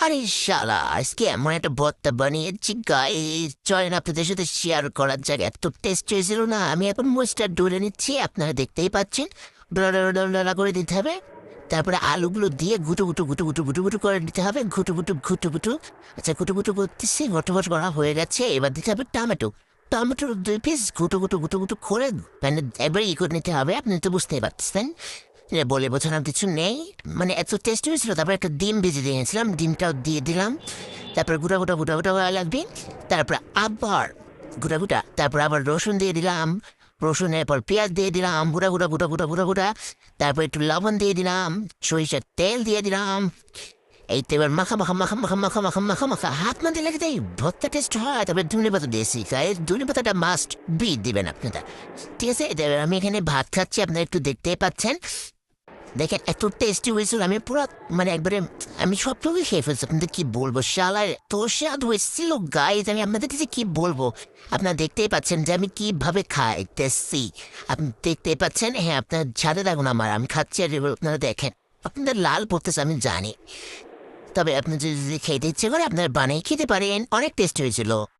আরে শালা আজকে এমন একটা ভর্তা বানিয়েছি গাইস, চলেন আপনাদের সাথে শেয়ার করার জায়গায় এত টেস্ট হয়েছিল না। আমি এখন মরিচটা ডলে নিচ্ছি, আপনারা দেখতেই পাচ্ছেন। ডলা করে দিতে হবে। তারপরে আলুগুলো দিয়ে গুটু গুটু গুটু গুটু গুটু গুটু করে দিতে হবে, ঘুটু ঘুটু ঘুটু ঘুটু। আচ্ছা, ঘুটু ঘুটু করতেছি, ঘটঘট করা হয়ে গেছে। এবার দিতে হবে টমেটো। টমেটোর 2 পিস ঘুটু ঘুটু ঘুটু ঘুটু করে মানে এবার করে নিতে হবে। আপনি তো বুঝতেই পারতেছেন, বলে বোঝানোর কিছু নেই। মানে এত টেস্ট হয়েছিল। তারপর একটা ডিম ভেজে দিয়েছিলাম, ডিমটাও দিয়ে দিলাম। তারপর গুটা গুটা গুটা গুটা করা লাগবে। তারপর আবার গুটা গুটা, তারপর আবার রসুন দিয়ে দিলাম। রসুনের পর পেঁয়াজ দিয়ে দিলাম, গুঁড়া গুঁড়া গুঁড়া গুঁড়া গুঁড়া গুঁড়া। তারপর একটু লবণ দিয়ে দিলাম, সরিষার তেল দিয়ে দিলাম। এই তো এবার মাখা মাখা মাখা মাখা মাখা মাখা মাখা মাখা হাত মাঝে লেগে দেয়, ভর্তা টেস্ট হয়। তবে ধনে পাতা দিয়েছি, তাই ধনে পাতাটা মাস্ট বি দিবেন আপনারা। ঠিক আছে, এবার আমি এখানে ভাত খাচ্ছি, আপনারা একটু দেখতেই পাচ্ছেন। দেখেন এত টেস্টি হয়েছিল, আমি পুরো মানে একবারে আমি সবটুকু খেয়ে ফেলছি। আপনাদের কি বলবো, শালার তো স্বাদ হয়েছিল গাইজ, আমি আপনাদের কাছে কি বলবো। আপনারা দেখতেই পাচ্ছেন যে আমি কিভাবে খাইতেছি। আপনি দেখতেই পাচ্ছেন। হ্যাঁ, আপনার ছাদে থাকুন আমার, আমি খাচ্ছি আর এবার আপনারা দেখেন। আপনাদের লাল পড়তেছে আমি জানি, তবে আপনি যদি খেতে ইচ্ছে করে আপনারা বানিয়ে খেতে পারেন। অনেক টেস্ট হয়েছিল।